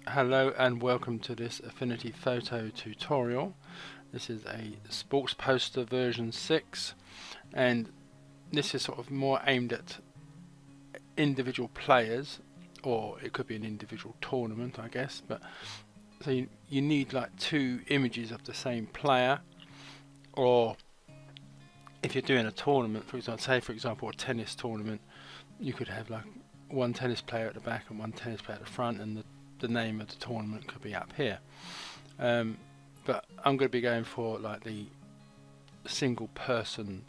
Hello and welcome to this Affinity photo tutorial. This is a sports poster version 6, and this is sort of more aimed at individual players, or it could be an individual tournament, I guess. But so you need like two images of the same player, or if you're doing a tournament, for example a tennis tournament, you could have like one tennis player at the back and one tennis player at the front, and the name of the tournament could be up here. But I'm going to be going for like the single person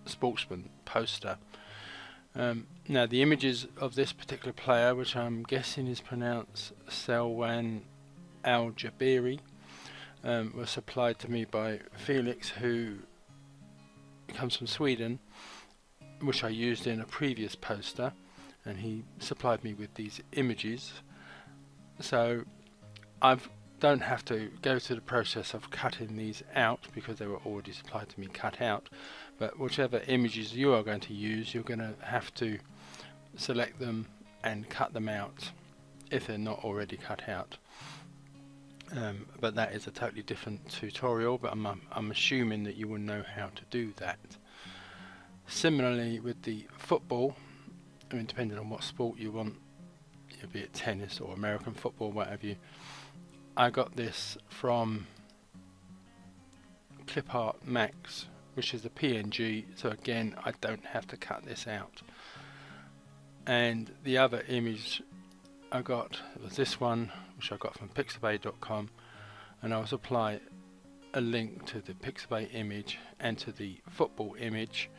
sportsman poster. Now the images of this particular player, which I'm guessing is pronounced Selwan Al Jabiri, were supplied to me by Felix, who comes from Sweden, which I used in a previous poster, and he supplied me with these images. So I don't have to go through the process of cutting these out because they were already supplied to me cut out, but whichever images you are going to use, you're going to have to select them and cut them out if they're not already cut out. But that is a totally different tutorial, but I'm assuming that you will know how to do that. Similarly with the football, I mean, depending on what sport you want, be it tennis or American football, whatever I got this from Clip Art Max, which is a PNG, so again I don't have to cut this out. And the other image I got was this one, which I got from pixabay.com, and I'll supply a link to the Pixabay image and to the football image,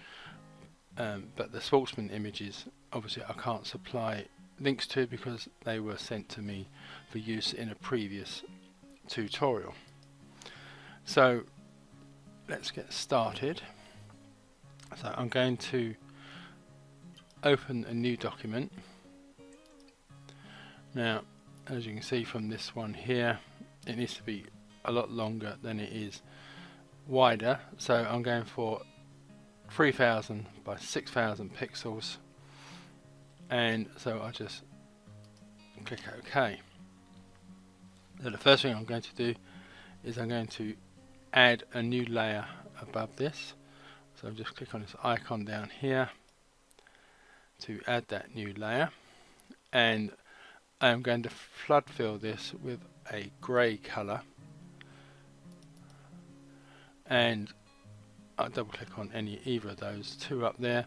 but the sportsman images obviously I can't supply links to because they were sent to me for use in a previous tutorial. So let's get started. So I'm going to open a new document. Now, as you can see from this one here, it needs to be a lot longer than it is wider, so I'm going for 3000 by 6000 pixels, and so I just click OK. So the first thing I'm going to do is I'm going to add a new layer above this. So I'll just click on this icon down here to add that new layer, and I'm going to flood fill this with a grey colour, and I'll double click on either of those two up there,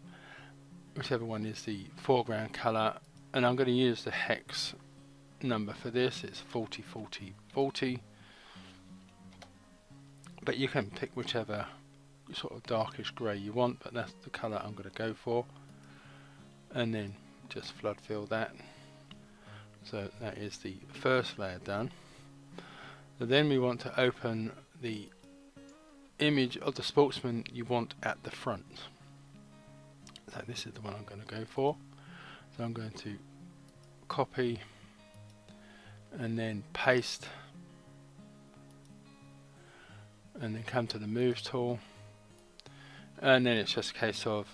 whichever one is the foreground colour, and I'm going to use the hex number for this. It's 404040, but you can pick whichever sort of darkish grey you want, but that's the colour I'm going to go for, and then just flood fill that. So that is the first layer done. So then we want to open the image of the sportsman you want at the front. So this is the one I'm going to go for. So I'm going to copy and then paste, and then come to the move tool, and then it's just a case of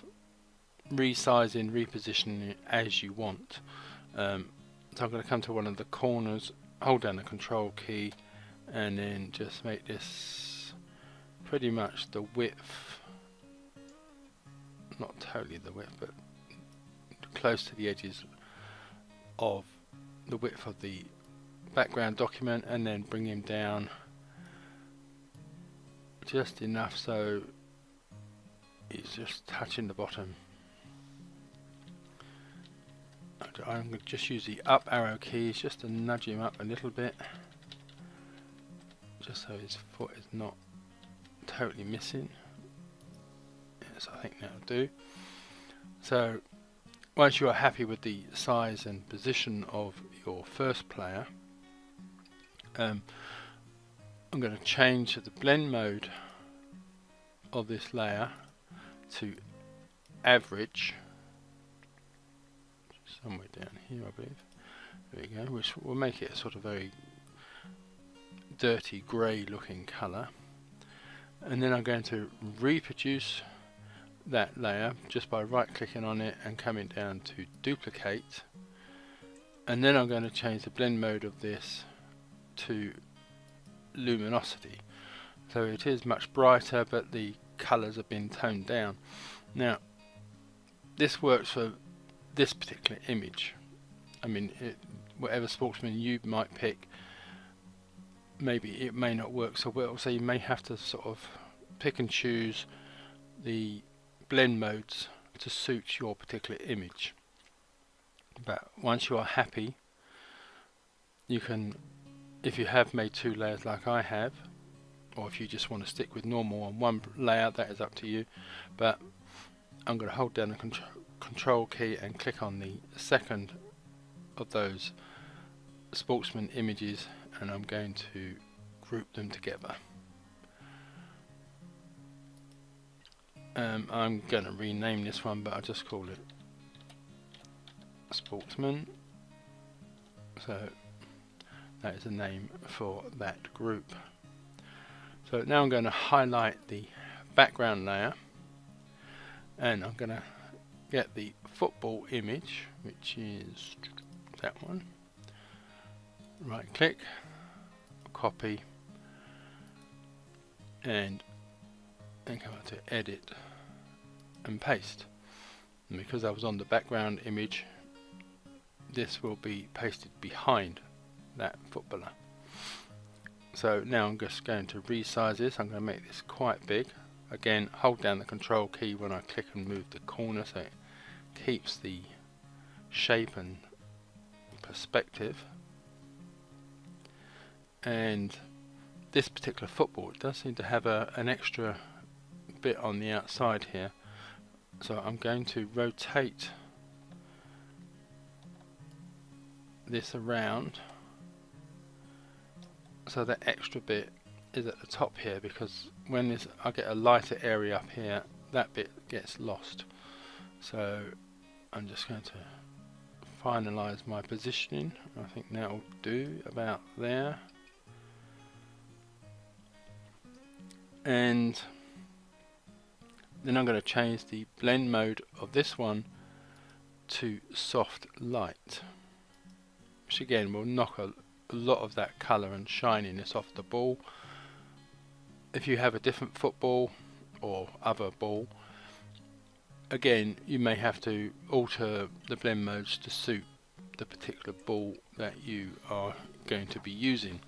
resizing, repositioning it as you want. So I'm going to come to one of the corners, hold down the control key, and then just make this pretty much the width, not totally the width, but close to the edges of the width of the background document, and then bring him down just enough so he's just touching the bottom. I'm going to just use the up arrow keys just to nudge him up a little bit, just so his foot is not totally missing. Yes, I think that'll do. So once you are happy with the size and position of your first player, I'm going to change the blend mode of this layer to average, somewhere down here I believe. There we go, which will make it a sort of very dirty grey looking colour. And then I'm going to reproduce that layer just by right clicking on it and coming down to duplicate, and then I'm going to change the blend mode of this to luminosity, so it is much brighter but the colours have been toned down. Now this works for this particular image. I mean, whatever sportsman you might pick, maybe it may not work so well, so you may have to sort of pick and choose the blend modes to suit your particular image. But once you are happy, you can, if you have made 2 layers like I have, or if you just want to stick with normal on 1 layer, that is up to you. But I'm going to hold down the control key and click on the second of those sportsman images, and I'm going to group them together. I'm going to rename this one, but I'll just call it Sportsman. So that is a name for that group. So now I'm going to highlight the background layer, and I'm going to get the football image, which is that one. Right click, copy, and then go to edit and paste. And because I was on the background image, this will be pasted behind that footballer. So now I'm just going to resize this. I'm going to make this quite big. Again, hold down the control key when I click and move the corner so it keeps the shape and perspective. And this particular football, it does seem to have an extra bit on the outside here, so I'm going to rotate this around so that extra bit is at the top here, because when I get a lighter area up here, that bit gets lost. So I'm just going to finalize my positioning. I think that will do about there. And then I'm going to change the blend mode of this one to soft light, which again will knock a lot of that colour and shininess off the ball. If you have a different football or other ball, again you may have to alter the blend modes to suit the particular ball that you are going to be using.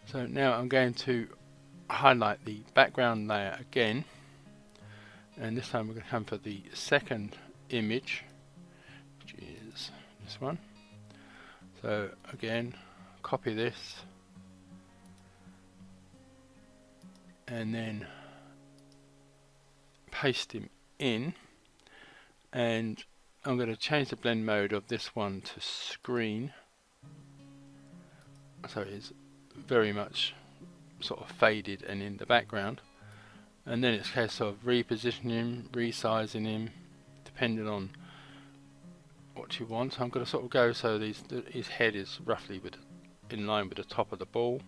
So now I'm going to highlight the background layer again, and this time we're going to come for the second image, which is this one. So again, copy this and then paste him in, and I'm going to change the blend mode of this one to screen, so it's very much sort of faded and in the background. And then it's a case of repositioning him, resizing him, depending on what you want. So I'm going to sort of go so his head is roughly in line with the top of the ball.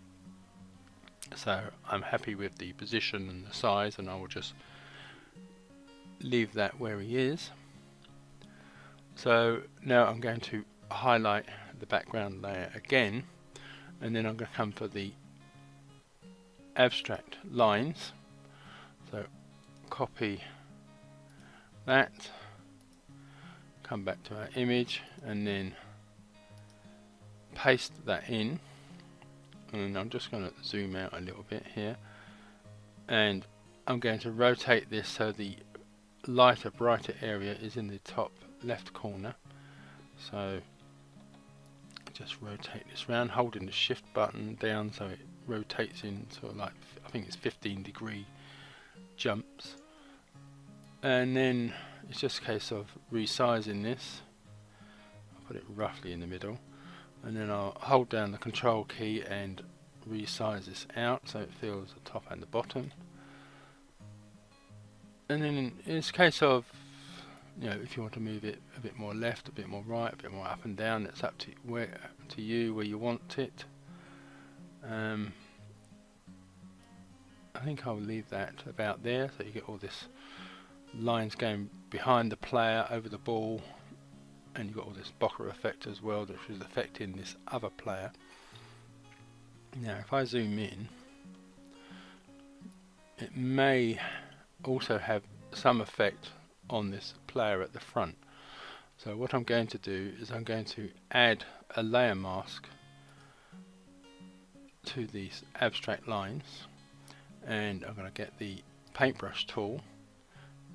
So I'm happy with the position and the size, and I will just leave that where he is. So now I'm going to highlight the background layer again, and then I'm going to come for the abstract lines. So copy that, come back to our image, and then paste that in. And I'm just going to zoom out a little bit here, and I'm going to rotate this so the lighter, brighter area is in the top left corner. So just rotate this round, holding the shift button down so it rotates in sort of like, I think it's 15-degree jumps. And then it's just a case of resizing this. I'll put it roughly in the middle, and then I'll hold down the control key and resize this out so it fills the top and the bottom. And then it's a case of, you know, if you want to move it a bit more left, a bit more right, a bit more up and down, it's up to you where you want it. I think I'll leave that about there, so you get all this lines going behind the player, over the ball, and you've got all this Bokeh effect as well, which is affecting this other player. Now if I zoom in, it may also have some effect on this player at the front. So what I'm going to do is I'm going to add a layer mask to these abstract lines, and I'm going to get the paintbrush tool,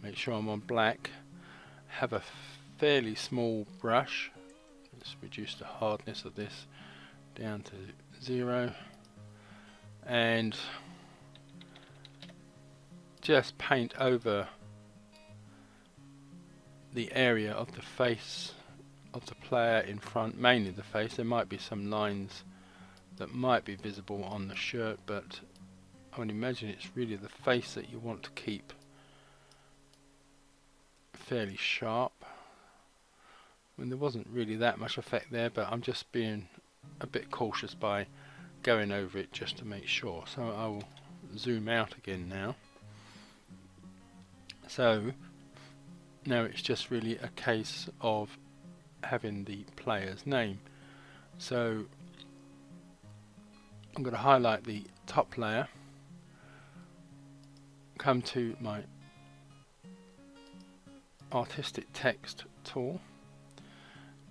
make sure I'm on black, have a fairly small brush. Let's reduce the hardness of this down to 0 and just paint over the area of the face of the player in front, mainly the face. There might be some lines that might be visible on the shirt, but I would imagine it's really the face that you want to keep fairly sharp. I mean, there wasn't really that much effect there, but I'm just being a bit cautious by going over it just to make sure. So I will zoom out again now. So now it's just really a case of having the player's name. So I'm going to highlight the top layer, come to my artistic text tool,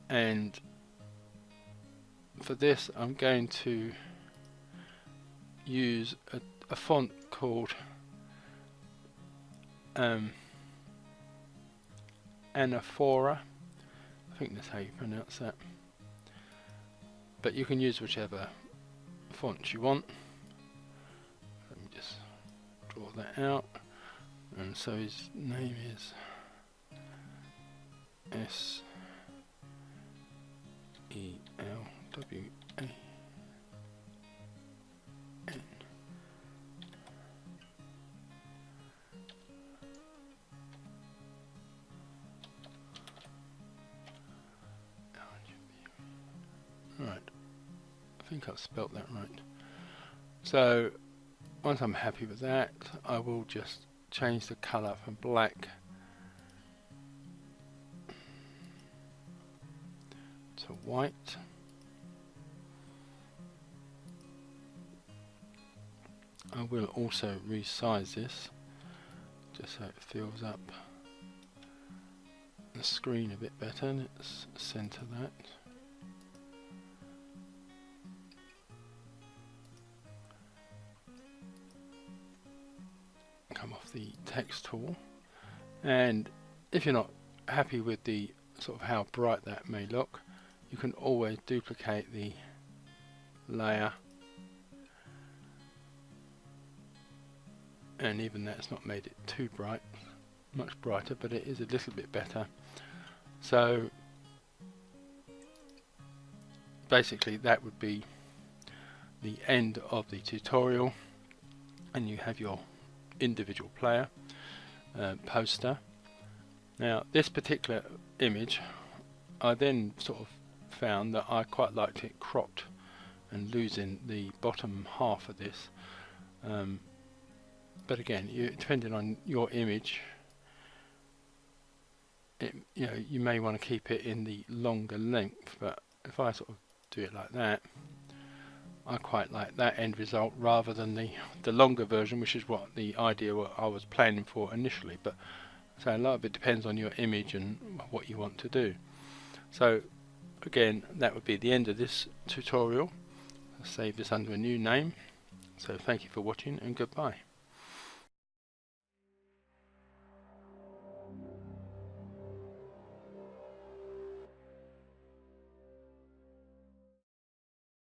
and for this I'm going to use a font called Anaphora. I think that's how you pronounce that, but you can use whichever font you want. Let me just draw that out. And so his name is S-E-L-W-A-N. Right, I think I've spelt that right. So once I'm happy with that, I will just change the colour from black to white. I will also resize this just so it fills up the screen a bit better. Let's centre that. Come off the text tool, and if you're not happy with the sort of how bright that may look, you can always duplicate the layer, and even that's not made it too bright, much brighter, but it is a little bit better. So basically that would be the end of the tutorial, and you have your individual player poster. Now this particular image, I then sort of found that I quite liked it cropped and losing the bottom half of this, but again, depending on your image, you may want to keep it in the longer length, but if I sort of do it like that, I quite like that end result rather than the longer version, which is what the idea what I was planning for initially. But so a lot of it depends on your image and what you want to do. So again, that would be the end of this tutorial. I'll save this under a new name. So thank you for watching, and goodbye.